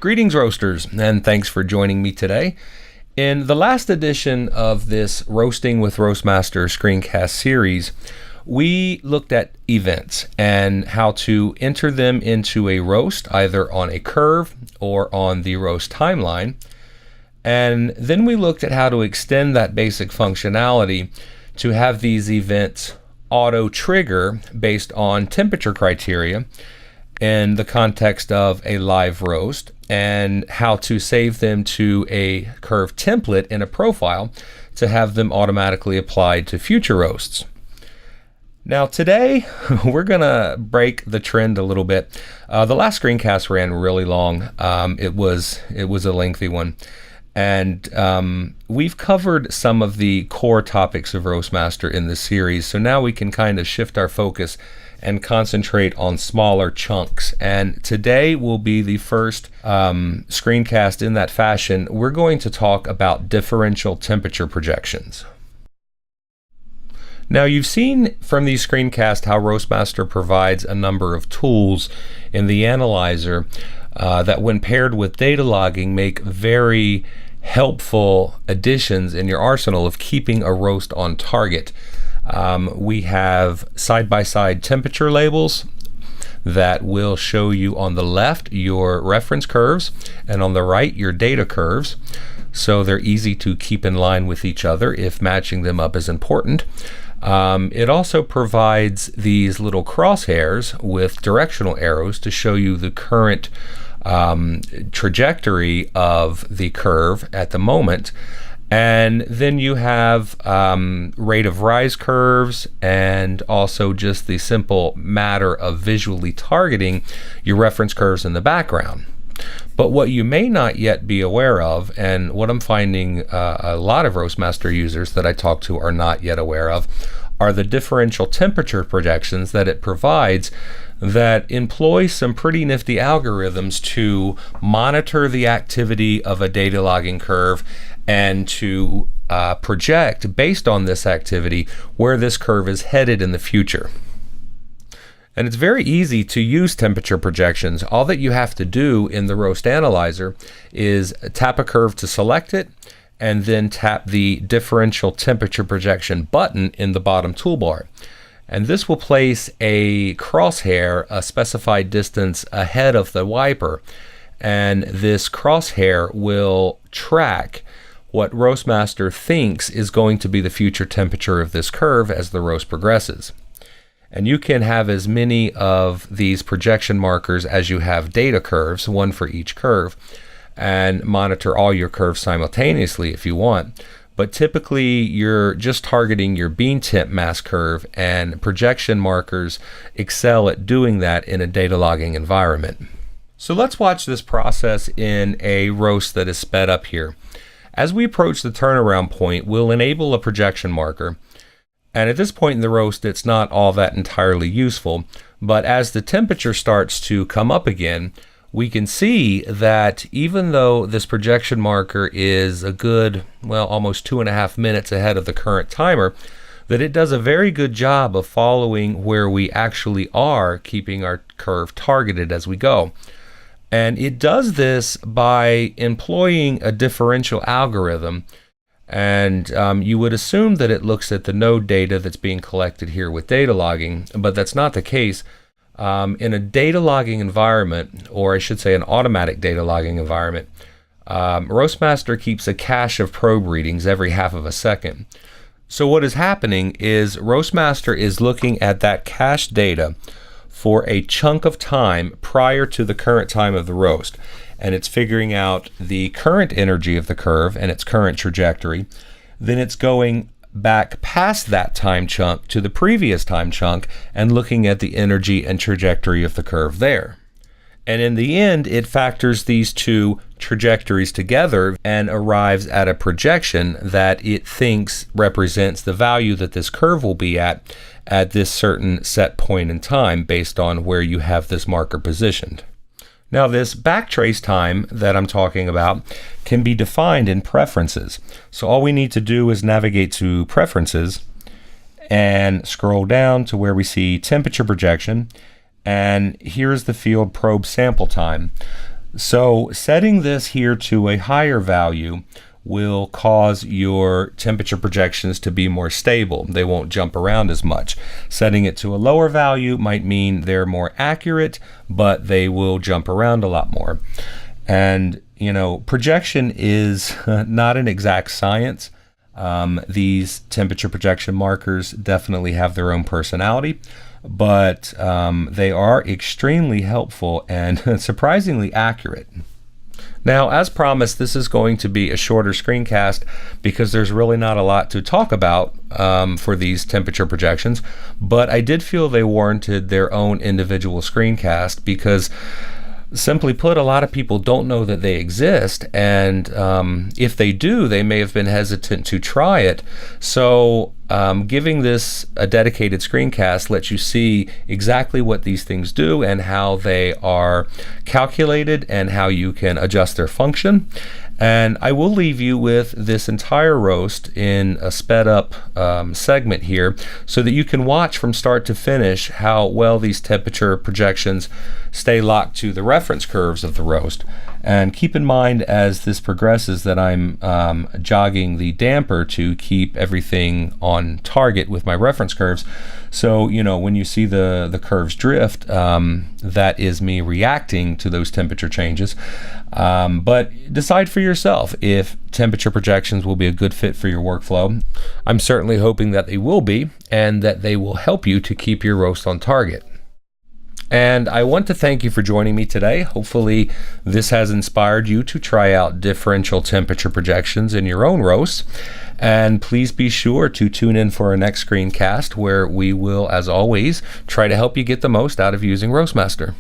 Greetings, roasters, and thanks for joining me today. In the last edition of this Roasting with Roastmaster screencast series, we looked at events and how to enter them into a roast, either on a curve or on the roast timeline. And then we looked at how to extend that basic functionality to have these events auto-trigger based on temperature criteria in the context of a live roast, and how to save them to a curve template in a profile to have them automatically applied to future roasts. Now today, we're gonna break the trend a little bit. The last screencast ran really long. It was a lengthy one. And we've covered some of the core topics of Roastmaster in this series, so now we can kind of shift our focus and concentrate on smaller chunks. And today will be the first screencast in that fashion. We're going to talk about differential temperature projections. Now, you've seen from these screencasts how Roastmaster provides a number of tools in the analyzer that, when paired with data logging, make very helpful additions in your arsenal of keeping a roast on target. We have side-by-side temperature labels that will show you on the left your reference curves and on the right your data curves, so they're easy to keep in line with each other if matching them up is important. It also provides these little crosshairs with directional arrows to show you the current trajectory of the curve at the moment. And then you have rate of rise curves, and also just the simple matter of visually targeting your reference curves in the background. But what you may not yet be aware of, and what I'm finding a lot of Roastmaster users that I talk to are not yet aware of, are the differential temperature projections that it provides that employ some pretty nifty algorithms to monitor the activity of a data logging curve and to project based on this activity where this curve is headed in the future. And it's very easy to use temperature projections. All that you have to do in the roast analyzer is tap a curve to select it, and then tap the differential temperature projection button in the bottom toolbar. And this will place a crosshair a specified distance ahead of the wiper. And this crosshair will track what Roastmaster thinks is going to be the future temperature of this curve as the roast progresses. And you can have as many of these projection markers as you have data curves, one for each curve, and monitor all your curves simultaneously if you want. But typically you're just targeting your bean temp mass curve, and projection markers excel at doing that in a data logging environment. So let's watch this process in a roast that is sped up here. As we approach the turnaround point, we'll enable a projection marker. And at this point in the roast, it's not all that entirely useful, but as the temperature starts to come up again, we can see that even though this projection marker is a good, well, almost 2.5 minutes ahead of the current timer, that it does a very good job of following where we actually are, keeping our curve targeted as we go. And it does this by employing a differential algorithm. And you would assume that it looks at the node data that's being collected here with data logging, but that's not the case. In a data logging environment, or I should say an automatic data logging environment, Roastmaster keeps a cache of probe readings every half of a second. So what is happening is Roastmaster is looking at that cache data for a chunk of time prior to the current time of the roast. And it's figuring out the current energy of the curve and its current trajectory. Then it's going back past that time chunk to the previous time chunk and looking at the energy and trajectory of the curve there. And in the end, it factors these two trajectories together and arrives at a projection that it thinks represents the value that this curve will be at this certain set point in time based on where you have this marker positioned. Now, this backtrace time that I'm talking about can be defined in preferences. So all we need to do is navigate to preferences and scroll down to where we see temperature projection, and here's the field probe sample time. So setting this here to a higher value will cause your temperature projections to be more stable. They won't jump around as much. Setting it to a lower value might mean they're more accurate, but they will jump around a lot more. And, you know, projection is not an exact science. These temperature projection markers definitely have their own personality, but they are extremely helpful and surprisingly accurate. Now, as promised, this is going to be a shorter screencast because there's really not a lot to talk about for these temperature projections, but I did feel they warranted their own individual screencast because, simply put, a lot of people don't know that they exist, and if they do, they may have been hesitant to try it. So giving this a dedicated screencast lets you see exactly what these things do and how they are calculated and how you can adjust their function. And I will leave you with this entire roast in a sped up segment here so that you can watch from start to finish how well these temperature projections stay locked to the reference curves of the roast. And keep in mind as this progresses that I'm jogging the damper to keep everything on target with my reference curves. So, you know, when you see the curves drift, that is me reacting to those temperature changes. But decide for yourself if temperature projections will be a good fit for your workflow. I'm certainly hoping that they will be, and that they will help you to keep your roast on target. And I want to thank you for joining me today. Hopefully this has inspired you to try out differential temperature projections in your own roasts. And please be sure to tune in for our next screencast, where we will, as always, try to help you get the most out of using Roastmaster.